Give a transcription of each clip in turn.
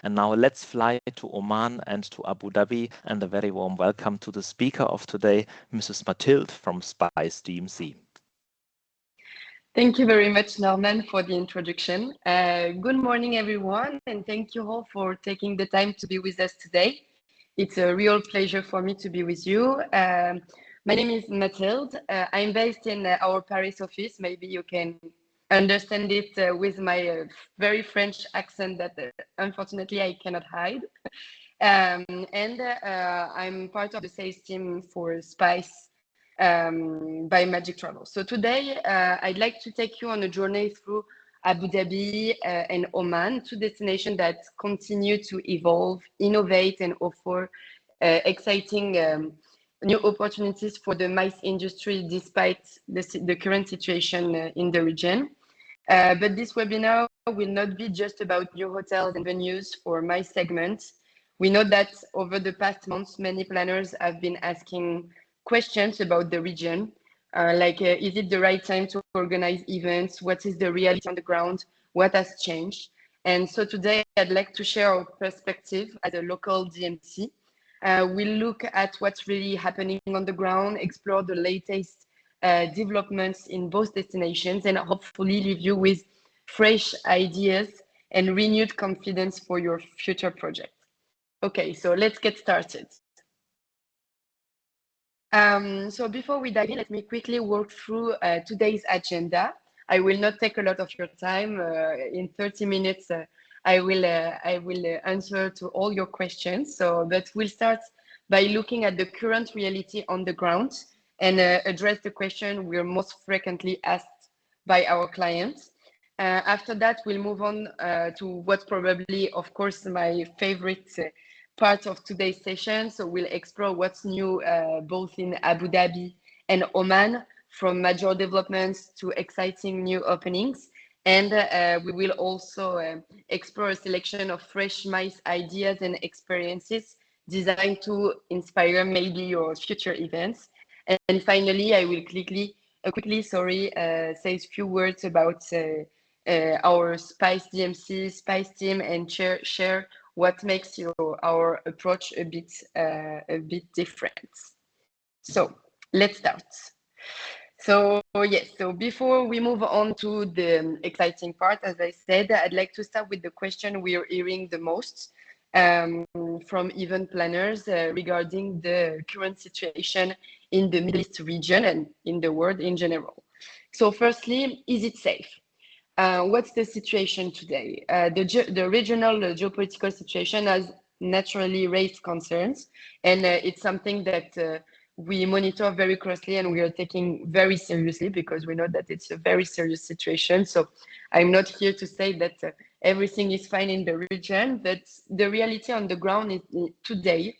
And now let's fly to Oman and to Abu Dhabi, and a very warm welcome to the speaker of today, Mrs. Mathilde from Spice DMC. Thank you very much, Norman, for the introduction. Good morning, everyone, and thank you all for taking the time to be with us today. It's a real pleasure for me to be with you. My name is Mathilde. I'm based in our Paris office. Maybe you can understand it with my very French accent that unfortunately I cannot hide. I'm part of the sales team for Spice by Magic Travel. So today I'd like to take you on a journey through Abu Dhabi and Oman, two destinations that continue to evolve, innovate, and offer exciting new opportunities for the MICE industry despite the current situation in the region. But this webinar will not be just about new hotels and venues for MICE segments. We know that over the past months, many planners have been asking questions about the region, is it the right time to organize events? What is the reality on the ground? What has changed? And so today I'd like to share our perspective as a local DMC. We'll look at what's really happening on the ground, explore the latest developments in both destinations, and hopefully leave you with fresh ideas and renewed confidence for your future project. Okay, so let's get started. So before we dive in, let me quickly walk through today's agenda. I will not take a lot of your time. In 30 minutes, I will answer to all your questions. But we'll start by looking at the current reality on the ground and address the question we're most frequently asked by our clients. After that, we'll move on to what's probably, of course, my favorite part of today's session. So we'll explore what's new both in Abu Dhabi and Oman, from major developments to exciting new openings. And we will also explore a selection of fresh MICE ideas and experiences designed to inspire maybe your future events. And finally, I will quickly say a few words about our Spice DMC, Spice team, and share what makes our approach a bit different. So let's start. So yes, so before we move on to the exciting part, as I said, I'd like to start with the question we are hearing the most from event planners regarding the current situation in the Middle East region and in the world in general. So firstly, is it safe? What's the situation today? The regional geopolitical situation has naturally raised concerns, and it's something that we monitor very closely and we are taking very seriously, because we know that it's a very serious situation. So I'm not here to say that everything is fine in the region, but the reality on the ground is today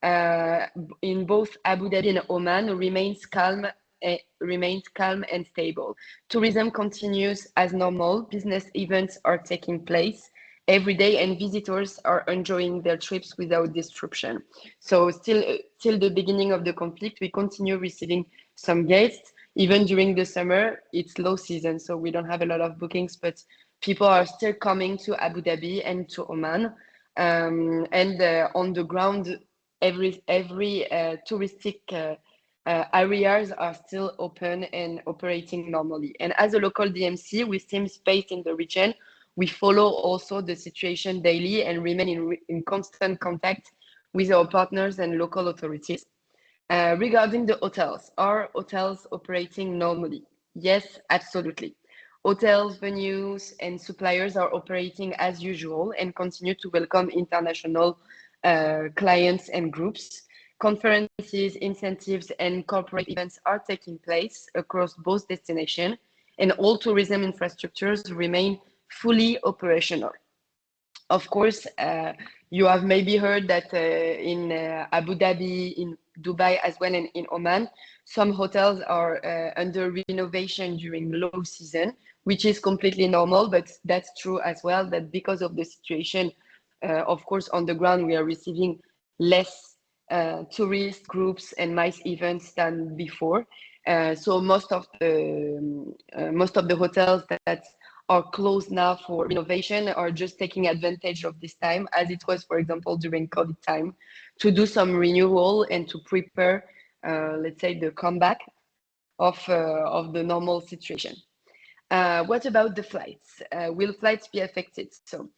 in both Abu Dhabi and Oman remains calm and stable. Tourism continues as normal. Business events are taking place every day, and visitors are enjoying their trips without disruption. So still till the beginning of the conflict, we continue receiving some guests. Even during the summer, it's low season, so we don't have a lot of bookings, but people are still coming to Abu Dhabi and to Oman. On the ground, every touristic areas are still open and operating normally. And as a local DMC with teams based in the region, we follow also the situation daily and remain in constant contact with our partners and local authorities. Regarding the hotels, are hotels operating normally? Yes, absolutely. Hotels, venues, and suppliers are operating as usual and continue to welcome international clients and groups. Conferences, incentives, and corporate events are taking place across both destinations, and all tourism infrastructures remain fully operational. Of course, you have maybe heard that in Abu Dhabi, in Dubai as well, and in Oman, some hotels are under renovation during low season, which is completely normal, but that's true as well, that because of the situation, of course, on the ground, we are receiving less tourist groups and MICE events than before. So most of the hotels that are closed now for renovation, or just taking advantage of this time, as it was, for example, during COVID time, to do some renewal and to prepare, let's say, the comeback of the normal situation. What about the flights? Will flights be affected? So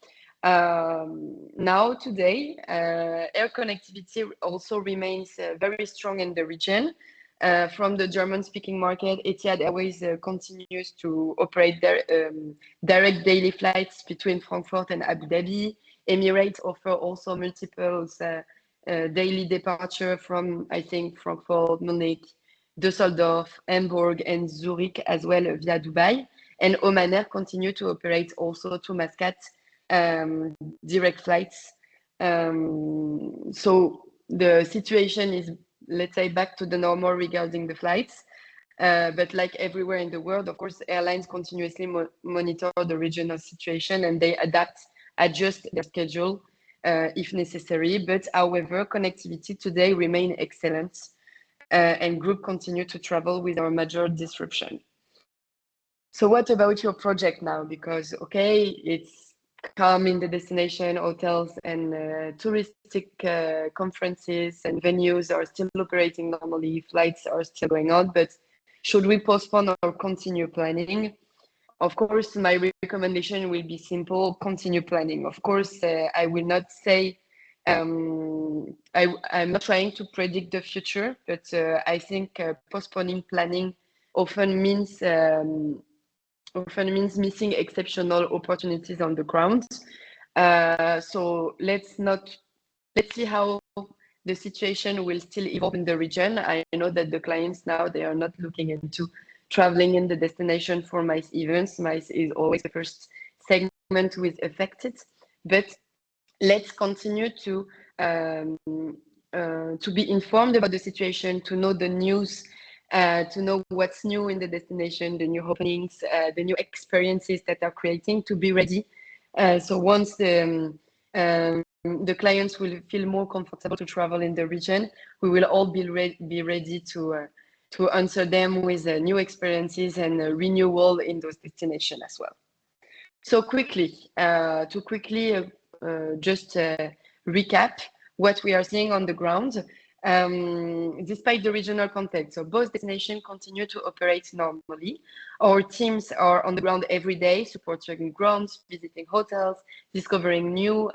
now today, air connectivity also remains very strong in the region. From the German-speaking market, Etihad Airways continues to operate their direct daily flights between Frankfurt and Abu Dhabi. Emirates offer also multiples daily departure from, I think, Frankfurt, Munich, Düsseldorf, Hamburg, and Zurich as well via Dubai. And Oman Air continue to operate also to Muscat direct flights. So the situation is, let's say, back to the normal regarding the flights. But like everywhere in the world, of course, airlines continuously monitor the regional situation, and they adjust their schedule if necessary. But however, connectivity today remain excellent, and group continue to travel without major disruption. So what about your project now? Because, okay, it's calm in the destination, hotels and touristic conferences and venues are still operating normally, flights are still going on, but should we postpone or continue planning? Of course, my recommendation will be simple: continue planning. Of course, I will not say, I'm not trying to predict the future, but I think postponing planning often means missing exceptional opportunities on the ground. So let's see how the situation will still evolve in the region. I know that the clients now, they are not looking into traveling in the destination for MICE events. MICE is always the first segment with affected, but let's continue to be informed about the situation, to know the news, to know what's new in the destination, the new openings, the new experiences that are creating, to be ready. So once the clients will feel more comfortable to travel in the region, we will all be ready to answer them with new experiences and renewal in those destinations as well. So to quickly just recap what we are seeing on the ground. Despite the regional context, so both destinations continue to operate normally. Our teams are on the ground every day, supporting grounds, visiting hotels, discovering new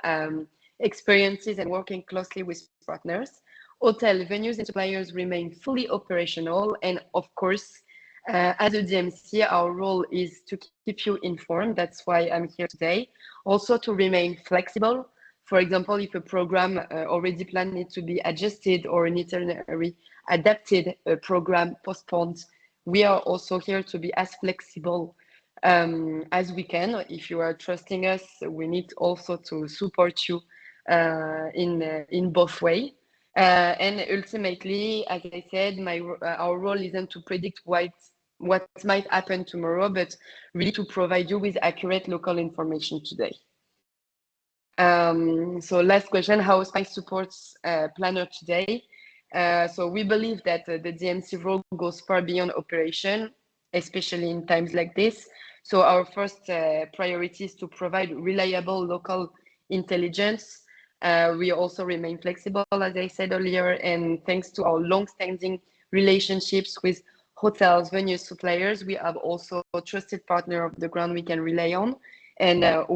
experiences, and working closely with partners. Hotel venues and suppliers remain fully operational, and of course, as a DMC, our role is to keep you informed. That's why I'm here today. Also to remain flexible. For example, if a program already planned needs to be adjusted or an itinerary adapted program postponed, we are also here to be as flexible as we can. If you are trusting us, we need also to support you in both ways. And ultimately, as I said, our role isn't to predict what might happen tomorrow, but really to provide you with accurate local information today. So last question, how SPICE supports planner today? So we believe that the DMC role goes far beyond operation, especially in times like this. So our first priority is to provide reliable local intelligence. We also remain flexible, as I said earlier, and thanks to our long-standing relationships with hotels, venues, suppliers, we have also a trusted partner of the ground we can rely on, and who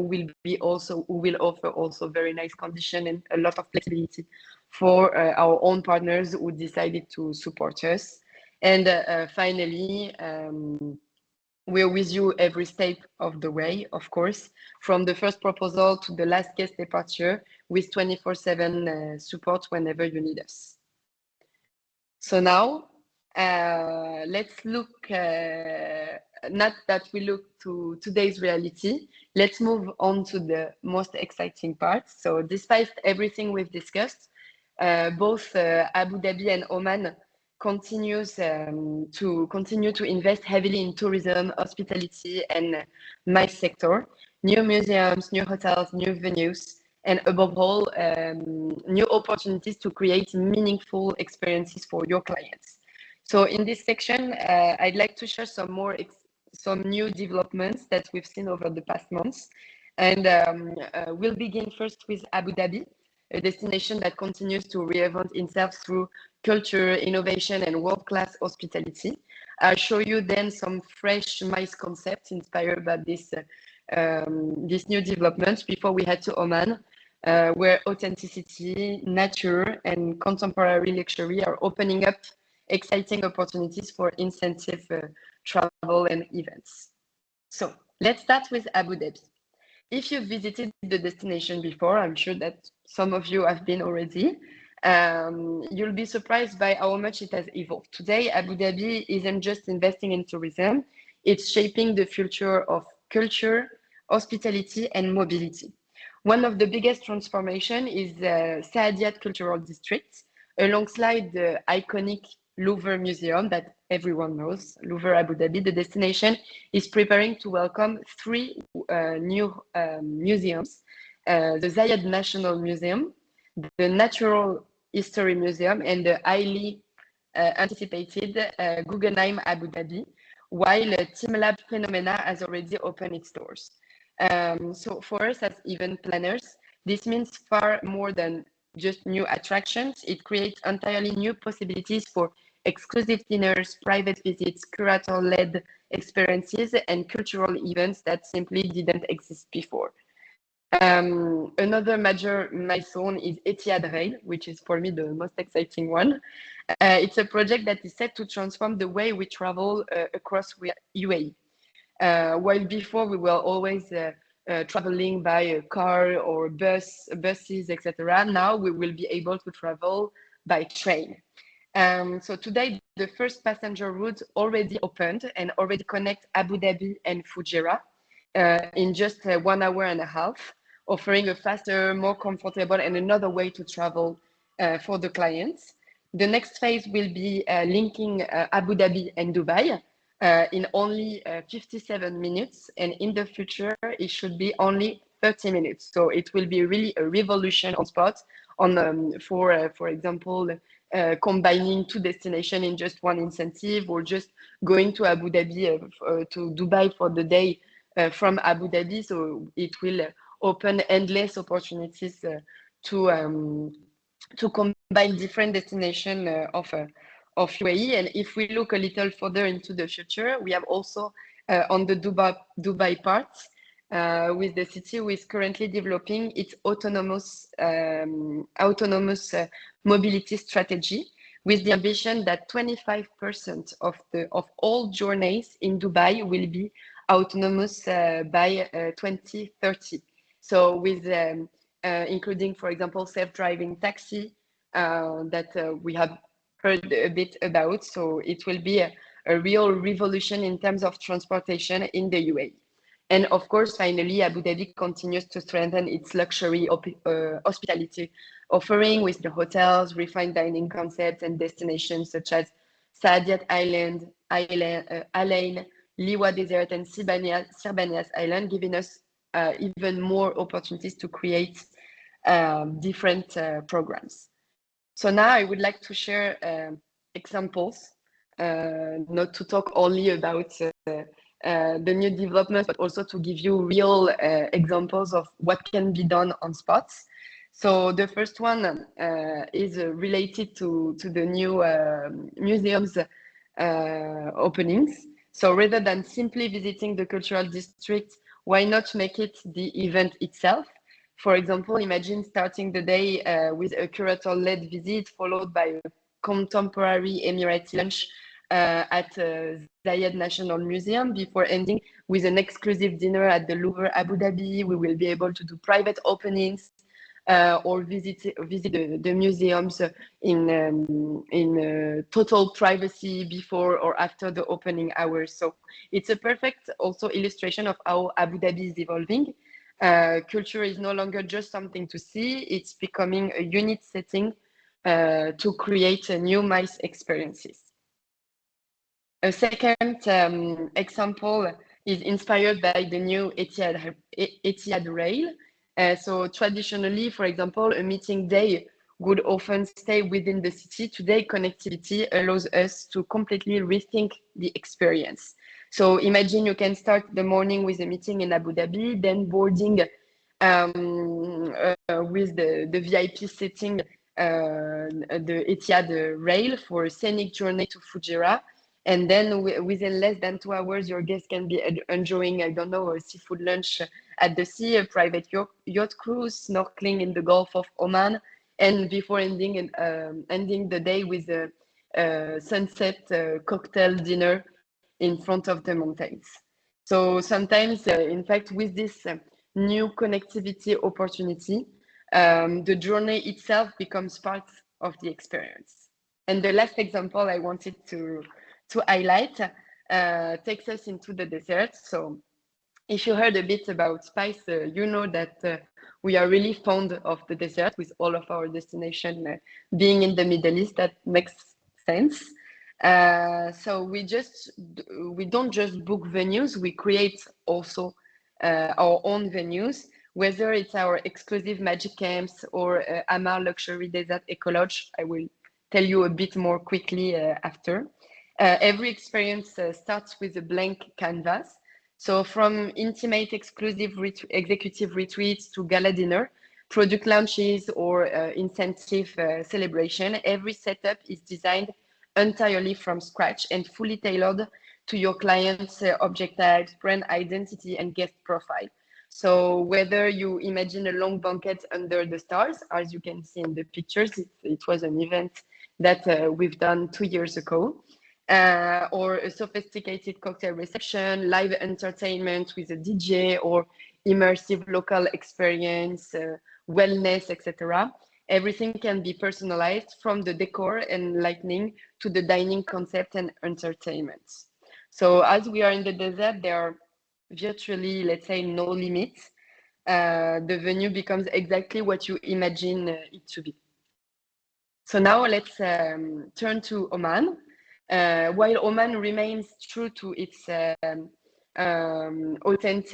will offer also very nice condition and a lot of flexibility for our own partners who decided to support us. And finally, we're with you every step of the way, of course, from the first proposal to the last guest departure, with 24/7 support whenever you need us. So now, let's look, not that we look to today's reality, let's move on to the most exciting part. So despite everything we've discussed, both Abu Dhabi and Oman continue to invest heavily in tourism, hospitality, and MICE sector, new museums, new hotels, new venues, and above all, new opportunities to create meaningful experiences for your clients. So in this section, I'd like to share some more some new developments that we've seen over the past months. And we'll begin first with Abu Dhabi, a destination that continues to reinvent itself through culture, innovation, and world-class hospitality. I'll show you then some fresh MICE concepts inspired by this new developments before we head to Oman, where authenticity, nature, and contemporary luxury are opening up exciting opportunities for incentive travel and events. So let's start with Abu Dhabi. If you've visited the destination before, I'm sure that some of you have been already, you'll be surprised by how much it has evolved. Today, Abu Dhabi isn't just investing in tourism, it's shaping the future of culture, hospitality, and mobility. One of the biggest transformations is Saadiyat Cultural District, alongside the iconic Louvre Museum that everyone knows, Louvre Abu Dhabi. The destination is preparing to welcome three new museums, the Zayed National Museum, the Natural History Museum, and the highly anticipated Guggenheim Abu Dhabi, while TeamLab Phenomena has already opened its doors. So for us as event planners, this means far more than just new attractions. It creates entirely new possibilities for exclusive dinners, private visits, curator-led experiences, and cultural events that simply didn't exist before. Another major milestone is Etihad Rail, which is for me the most exciting one. It's a project that is set to transform the way we travel across UAE. While before we were always traveling by a car or buses, etc. Now we will be able to travel by train. So today, the first passenger route already opened and already connect Abu Dhabi and Fujairah in just 1 hour and a half, offering a faster, more comfortable, and another way to travel for the clients. The next phase will be linking Abu Dhabi and Dubai in only 57 minutes, and in the future, it should be only 30 minutes. So it will be really a revolution on spot on for example, combining two destinations in just one incentive, or just going to Abu Dhabi to Dubai for the day from Abu Dhabi. So it will open endless opportunities to combine different destinations of UAE. And if we look a little further into the future, we have also on the Dubai part, with the city who is currently developing its autonomous mobility strategy, with the ambition that 25% of all journeys in Dubai will be autonomous by 2030. So with including, for example, self-driving taxi that we have heard a bit about. So it will be a real revolution in terms of transportation in the UAE. And of course, finally, Abu Dhabi continues to strengthen its luxury hospitality offering with the hotels, refined dining concepts, and destinations such as Saadiyat Island, Alain, Liwa Desert, and Sirbanias Island, giving us even more opportunities to create different programs. So now I would like to share examples, not to talk only about the new developments, but also to give you real examples of what can be done on spots. So the first one is related to the new museums openings. So rather than simply visiting the cultural district, why not make it the event itself? For example, imagine starting the day with a curator-led visit, followed by a contemporary Emirati lunch at Zayed National Museum, before ending with an exclusive dinner at the Louvre Abu Dhabi. We will be able to do private openings or visit the museums in total privacy before or after the opening hours. So it's a perfect also illustration of how Abu Dhabi is evolving. Culture is no longer just something to see, it's becoming a unique setting to create new MICE experiences. A second example is inspired by the new Etihad Rail. So traditionally, for example, a meeting day would often stay within the city. Today, connectivity allows us to completely rethink the experience. So imagine you can start the morning with a meeting in Abu Dhabi, then boarding with the VIP setting, the Etihad rail for a scenic journey to Fujairah. And then within less than 2 hours, your guests can be enjoying, I don't know, a seafood lunch at the sea, a private yacht cruise, snorkeling in the Gulf of Oman, and before ending the day with a sunset cocktail dinner in front of the mountains. So sometimes, in fact, with this new connectivity opportunity, the journey itself becomes part of the experience. And the last example I wanted to highlight takes us into the desert. So if you heard a bit about Spice, you know that we are really fond of the desert, with all of our destination being in the Middle East. That makes sense. So we don't just book venues, we create also our own venues, whether it's our exclusive magic camps or Amar Luxury Desert Eco Lodge. I will tell you a bit more quickly after. Every experience starts with a blank canvas. So from intimate exclusive executive retreats to gala dinner, product launches, or incentive celebration, every setup is designed entirely from scratch and fully tailored to your client's object types, brand identity, and guest profile. So whether you imagine a long banquet under the stars, as you can see in the pictures, it was an event that we've done 2 years ago, or a sophisticated cocktail reception, live entertainment with a DJ, or immersive local experience, wellness, etc. Everything can be personalized, from the decor and lighting to the dining concept and entertainment. So as we are in the desert, there are virtually, let's say, no limits. The venue becomes exactly what you imagine it to be. So now let's turn to Oman. While Oman remains true to its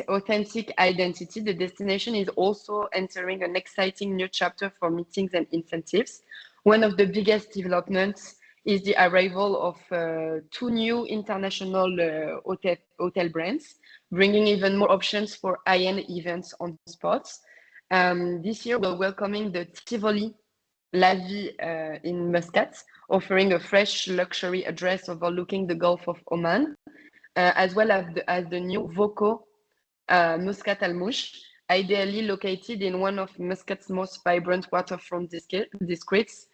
authentic identity, the destination is also entering an exciting new chapter for meetings and incentives. One of the biggest developments is the arrival of 2 new international hotel brands, bringing even more options for high-end events on spots. This year, we're welcoming the Tivoli La Vie in Muscat, offering a fresh luxury address overlooking the Gulf of Oman, as well as the new Voco Muscat Al Mouch, ideally located in one of Muscat's most vibrant waterfront districts,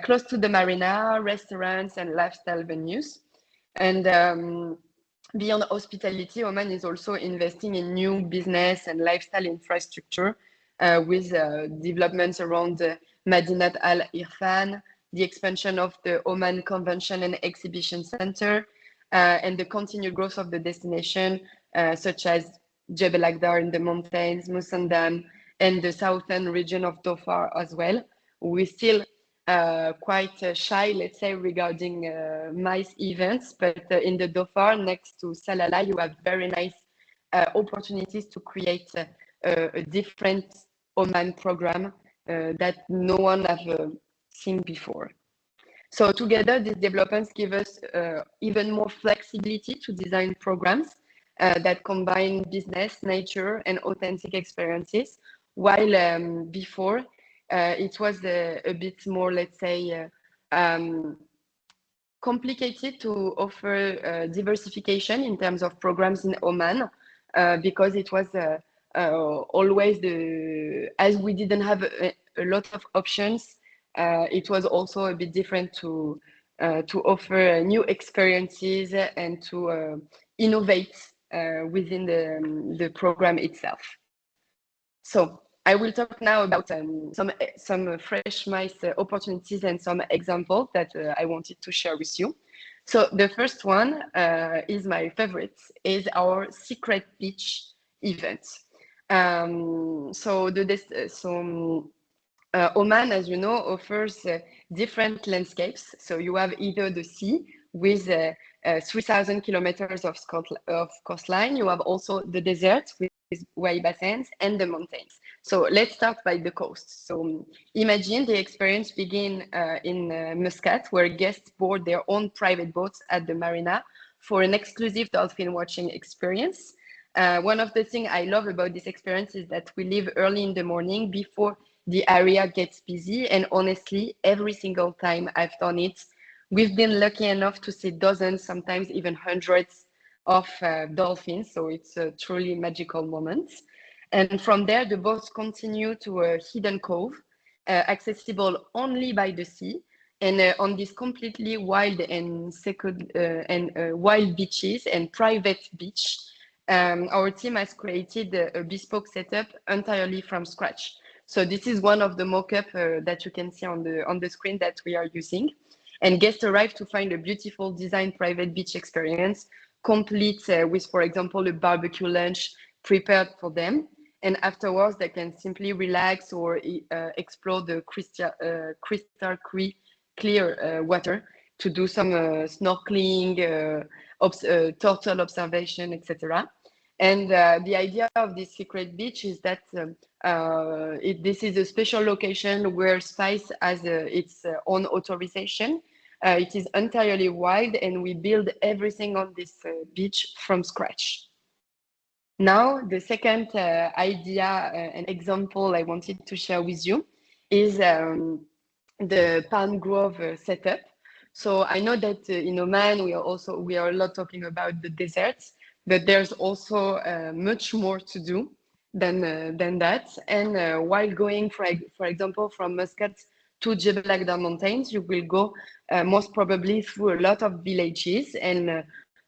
close to the marina, restaurants, and lifestyle venues. And beyond hospitality, Oman is also investing in new business and lifestyle infrastructure, with developments around Madinat Al Irfan, the expansion of the Oman Convention and Exhibition Center, and the continued growth of the destination, such as Jebel Akdar in the mountains, Musandam, and the southern region of Dhofar as well. We're still quite shy, let's say, regarding MICE events, but in the Dhofar, next to Salalah, you have very nice opportunities to create a different Oman program that no one have seen before. So together, these developments give us even more flexibility to design programs that combine business, nature, and authentic experiences, while before it was a bit more, let's say, complicated to offer diversification in terms of programs in Oman, because it was always as we didn't have a lot of options, it was also a bit different to offer new experiences and to innovate within the program itself. So I will talk now about some fresh MICE opportunities and some examples that I wanted to share with you. So the first one is my favorite, is our Secret Beach event. Oman, as you know, offers different landscapes. So you have either the sea with 3,000 kilometers of coastline. You have also the desert with wide basins and the mountains. So let's start by the coast. So imagine the experience begin in Muscat, where guests board their own private boats at the marina for an exclusive dolphin watching experience. One of the things I love about this experience is that we leave early in the morning before the area gets busy. And honestly, every single time I've done it, we've been lucky enough to see dozens, sometimes even hundreds of dolphins. So it's a truly magical moment. And from there, the boats continue to a hidden cove, accessible only by the sea. And on these completely wild and wild beaches and private beach, our team has created a bespoke setup entirely from scratch. So this is one of the mock-up that you can see on the screen that we are using. And guests arrive to find a beautiful designed private beach experience, complete with, for example, a barbecue lunch prepared for them. And afterwards, they can simply relax or explore the crystal clear water to do some snorkeling, turtle observation, etc. And the idea of this secret beach is that this is a special location where Spice has its own authorization. It is entirely wild, and we build everything on this beach from scratch. Now, the second idea and example I wanted to share with you is the palm grove setup. So I know that in Oman we are a lot talking about the deserts, but there's also much more to do than that. And while going, for example, from Muscat to Jebel Agdar Mountains, you will go most probably through a lot of villages, and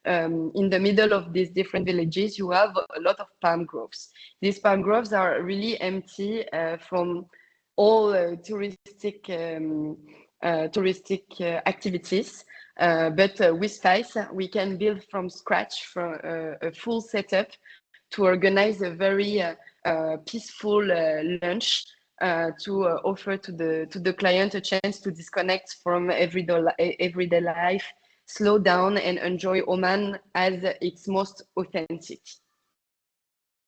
in the middle of these different villages, you have a lot of palm groves. These palm groves are really empty from all touristic activities. But with Spice, we can build from scratch from a full setup to organize a very peaceful lunch to offer to the client a chance to disconnect from everyday life, slow down, and enjoy Oman as its most authentic.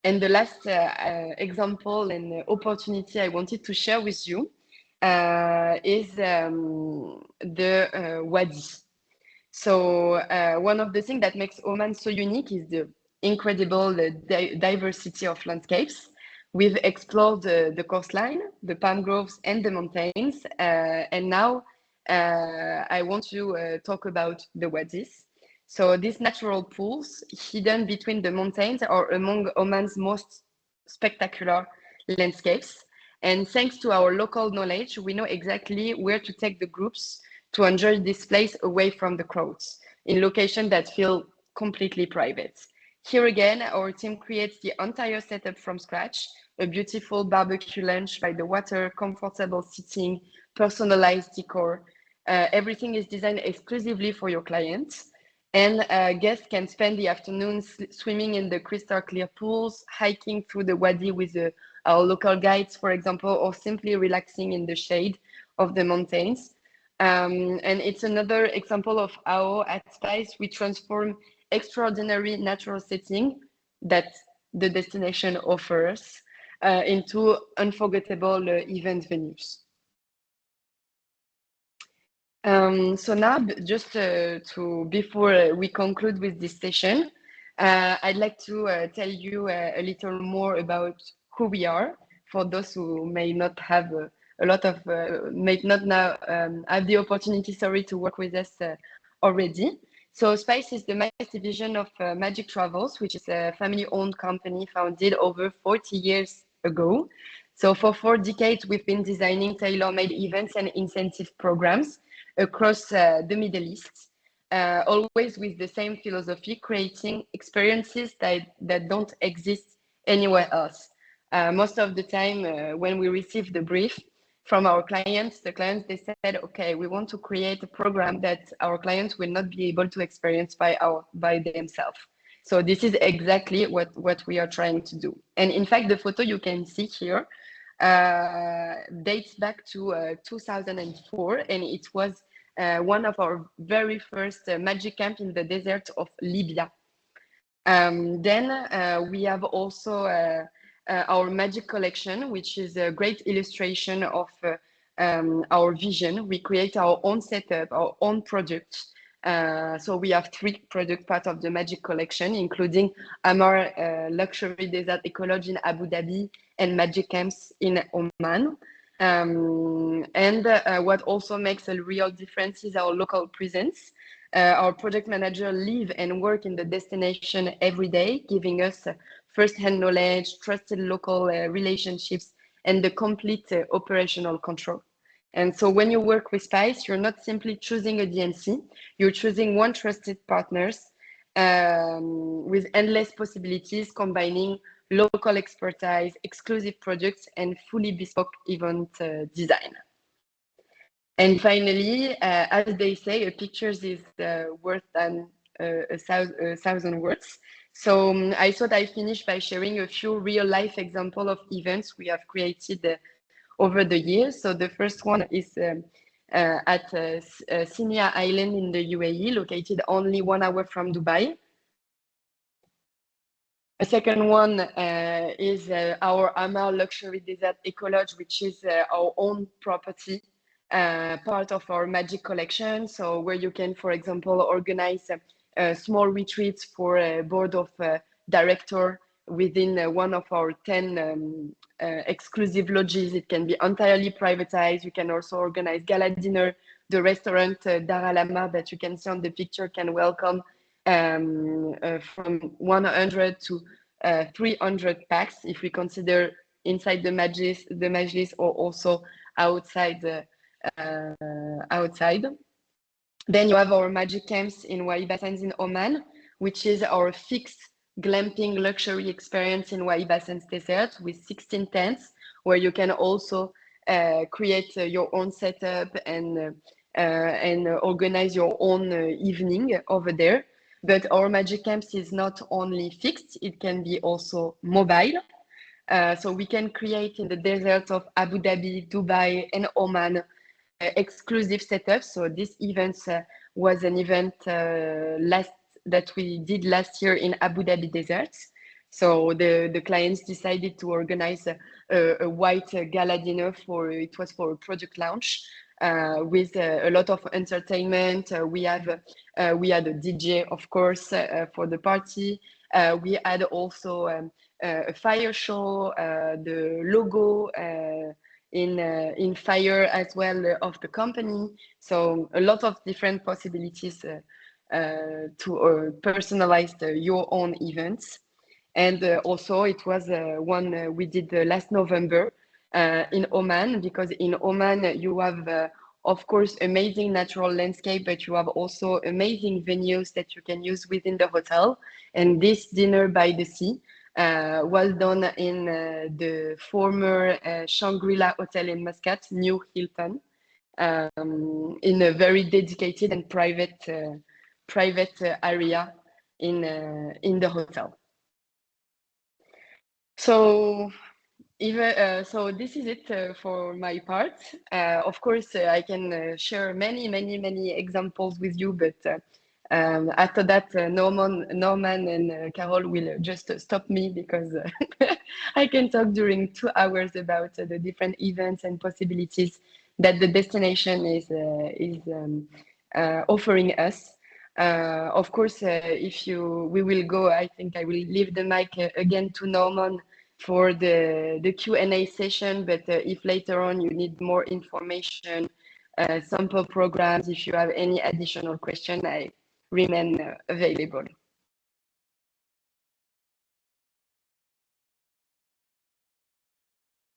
And the last example and opportunity I wanted to share with you is the Wadi. So one of the things that makes Oman so unique is the incredible diversity of landscapes. We've explored the coastline, the palm groves, and the mountains. And now I want to talk about the Wadis. So these natural pools hidden between the mountains are among Oman's most spectacular landscapes. And thanks to our local knowledge, we know exactly where to take the groups to enjoy this place away from the crowds, in locations that feel completely private. Here again, our team creates the entire setup from scratch, a beautiful barbecue lunch by the water, comfortable seating, personalized decor. Everything is designed exclusively for your clients. And guests can spend the afternoon swimming in the crystal clear pools, hiking through the wadi with our local guides, for example, or simply relaxing in the shade of the mountains. And it's another example of how at Spice we transform extraordinary natural setting that the destination offers into unforgettable event venues. So now, just before we conclude with this session, I'd like to tell you a little more about who we are for those who may not have may not now have the opportunity, to work with us already. So Spice is the Magic division of Magic Travels, which is a family-owned company founded over 40 years ago. So for 4 decades, we've been designing tailor-made events and incentive programs across the Middle East, always with the same philosophy, creating experiences that don't exist anywhere else. Most of the time, when we receive the brief from our clients, they said, okay, we want to create a program that our clients will not be able to experience by themselves. So this is exactly what we are trying to do. And in fact, the photo you can see here dates back to 2004, and it was one of our very first magic camp in the desert of Libya. Then we have also our magic collection, which is a great illustration of our vision. We create our own setup, our own product, So we have 3 product part of the Magic Collection, including Amar Luxury Desert Ecology in Abu Dhabi and Magic Camps in Oman. What also makes a real difference is our local presence. Our project manager live and work in the destination every day, giving us first-hand knowledge, trusted local relationships, and the complete operational control. And so when you work with SPICE, you're not simply choosing a DMC, you're choosing one trusted partners with endless possibilities, combining local expertise, exclusive products, and fully bespoke event design. And finally, as they say, a picture is worth than a thousand words. So I thought I'd finish by sharing a few real-life examples of events we have created over the years. So the first one is at Sinia Island in the UAE, located only 1 hour from Dubai. A second one is our Amar Luxury Desert Ecology, which is our own property, part of our Magic Collection. So where you can, for example, organize small retreats for a board of director within one of our 10 exclusive lodges. It can be entirely privatized. You can also organize gala dinner. The restaurant Dar Al Amar that you can see on the picture can welcome from 100 to 300 packs if we consider inside the majlis or also outside. Outside. Then you have our Magic Camps in Waiba Sands in Oman, which is our fixed glamping luxury experience in Waiba Sands Desert with 16 tents, where you can also create your own setup and organize your own evening over there. But our Magic Camps is not only fixed, it can be also mobile. So we can create in the desert of Abu Dhabi, Dubai, and Oman exclusive setups. So this event was an event that we did last year in Abu Dhabi Desert. So the clients decided to organize a white gala dinner it was for a product launch with a lot of entertainment. We had a DJ, of course, for the party. We had also a fire show, the logo in fire as well of the company. So a lot of different possibilities to personalize your own events. And also it was one we did last November in Oman, because in Oman you have of course amazing natural landscape, but you have also amazing venues that you can use within the hotel. And this dinner by the sea was done in the former Shangri-La Hotel in Muscat, New Hilton, in a very dedicated and private area in the hotel. So so this is it for my part. Of course, I can share many examples with you, but after that, Norman and Carol will just stop me, because I can talk during 2 hours about the different events and possibilities that the destination is offering us. Of course, we will go, I think I will leave the mic again to Norman for the Q&A session, but if later on you need more information, sample programs, if you have any additional question, I remain available.